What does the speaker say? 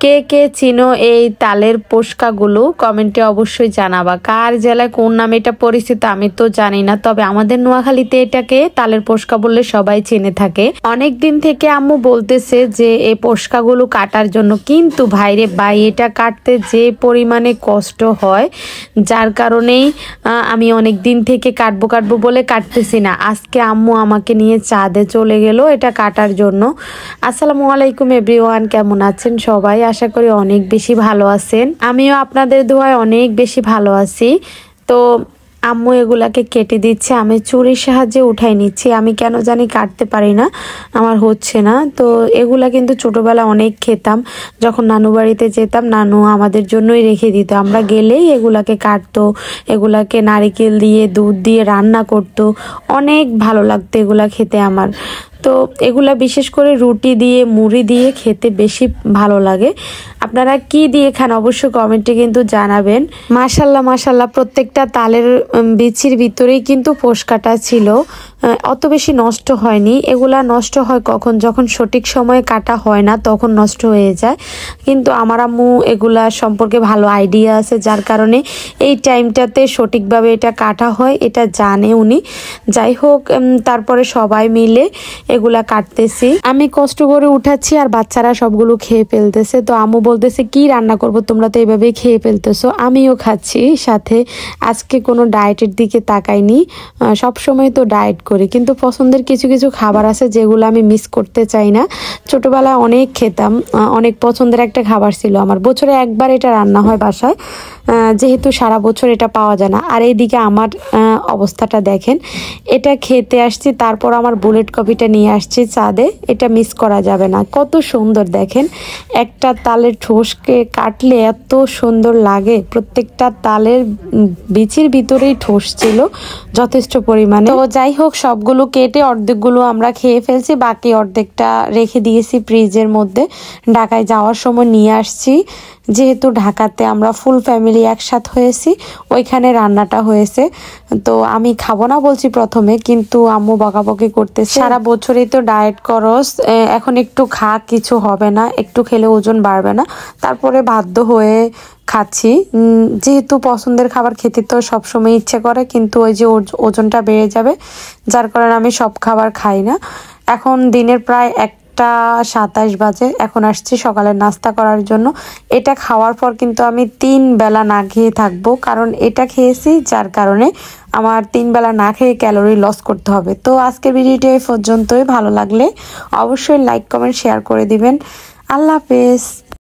কে কে চিনো এই তালের পোস্কাগুলো কমেন্টে অবশ্যই জানাবা। কার জেলায় কোন নামে এটা পরিচিত আমি তো জানি না, তবে আমাদের নোয়াখালীতে এটাকে তালের পোস্কা বললে সবাই চিনে থাকে। অনেক দিন থেকে আম্মু বলতেছে যে এই পোস্কাগুলো কাটার জন্য, কিন্তু ভাইরে ভাই এটা কাটতে যে পরিমাণে কষ্ট হয়, যার কারণেই আমি অনেক দিন থেকে কাটবো বলে কাটতেছি না। আজকে আম্মু আমাকে নিয়ে চাঁদে চলে গেল এটা কাটার জন্য। আসসালামু আলাইকুম এভরিওয়ান, কেমন আছেন সবাই? আশা করি অনেক বেশি ভালো আছেন। আমিও আপনাদের দোয়ায় অনেক বেশি ভালো আছি। তো আম্মু এগুলাকে কেটে দিচ্ছে, আমি ছুরির সাহায্যে উঠাই নিচ্ছি। আমি কেন জানি কাটতে পারি না, আমার হচ্ছে না। তো এগুলা কিন্তু ছোটবেলা অনেক খেতাম, যখন নানু বাড়িতে যেতাম নানু আমাদের জন্যই রেখে দিত। আমরা গেলেই এগুলাকে কাটতো, এগুলাকে নারিকেল দিয়ে দুধ দিয়ে রান্না করতো, অনেক ভালো লাগতো এগুলা খেতে আমার। তো এগুলা বিশেষ করে রুটি দিয়ে মুড়ি দিয়ে খেতে বেশি ভালো লাগে। আপনারা কি দিয়ে খান অবশ্যই কমেন্টে কিন্তু জানাবেন। মাশাল্লাহ মাশাল্লাহ, প্রত্যেকটা তালের বিচির ভিতরেই কিন্তু পোস্কাটা ছিল, অত বেশি নষ্ট হয়নি। এগুলা নষ্ট হয় কখন, যখন সঠিক সময়ে কাটা হয় না তখন নষ্ট হয়ে যায়। কিন্তু আমার আম্মু এগুলা সম্পর্কে ভালো আইডিয়া আছে, যার কারণে এই টাইমটাতে সঠিকভাবে এটা কাটা হয় এটা জানে উনি। যাই হোক, তারপরে সবাই মিলে এগুলা কাটতেছি, আমি কষ্ট করে উঠাচ্ছি আর বাচ্চারা সবগুলো খেয়ে ফেলতেছে। তো আম্মু বলতেছে কি রান্না করব, তোমরা তো এইভাবে খেয়ে ফেলতেছো। আমিও খাচ্ছি সাথে। আজকে কোনো ডায়েটের দিকে তাকাইনি, সব সময় তো ডায়েট করি, কিন্তু পছন্দের কিছু কিছু খাবার আছে যেগুলো আমি মিস করতে চাই না। ছোটবেলায় অনেক খেতাম, অনেক পছন্দের একটা খাবার ছিল আমার। বছরে একবার এটা রান্না হয় বাসায়, যেহেতু সারা বছর এটা পাওয়া যায় না। আর এইদিকে আমার অবস্থাটা দেখেন, এটা খেতে আসছি, তারপর আমার বুলেট কপিটা নিয়ে আসছি চাঁদে। এটা মিস করা যাবে না, কত সুন্দর দেখেন। একটা তালের ঠোসকে কাটলে এত সুন্দর লাগে, প্রত্যেকটা তালের বিচির ভিতরেই ঠোস ছিল যথেষ্ট পরিমাণে। তো যাই হোক, সবগুলো কেটে অর্ধেকগুলো আমরা খেয়ে ফেলছি, বাকি অর্ধেকটা রেখে দিয়েছি ফ্রিজের মধ্যে। ঢাকায় যাওয়ার সময় নিয়ে আসছি, যেহেতু ঢাকাতে আমরা ফুল ফ্যামিলি একসাথে হয়েছি, ওইখানে রান্নাটা হয়েছে। তো আমি খাবো না বলছি প্রথমে, কিন্তু আম্মু বকাবকি করতেছে, সারা বছরই তো ডায়েট করস, এখন একটু খা, কিছু হবে না, একটু খেলে ওজন বাড়বে না। তারপরে বাধ্য হয়ে খাচ্ছি, যেহেতু পছন্দের খাবার খেতে তো সবসময় ইচ্ছে করে, কিন্তু ওই যে ওজনটা বেড়ে যাবে, যার কারণে আমি সব খাবার খাই না। এখন দিনের প্রায় 1টা 27 বাজে, এখন আসছি সকালের নাস্তা করার জন্য। এটা খাওয়ার পর কিন্তু আমি 3 বেলা না খেয়ে থাকবো, কারণ এটা খেয়েছি, যার কারণে আমার 3 বেলা না খেয়ে ক্যালোরি লস করতে হবে। তো আজকের ভিডিওটি এই পর্যন্তই। ভালো লাগলে অবশ্যই লাইক কমেন্ট শেয়ার করে দিবেন। আল্লাহ হাফেজ।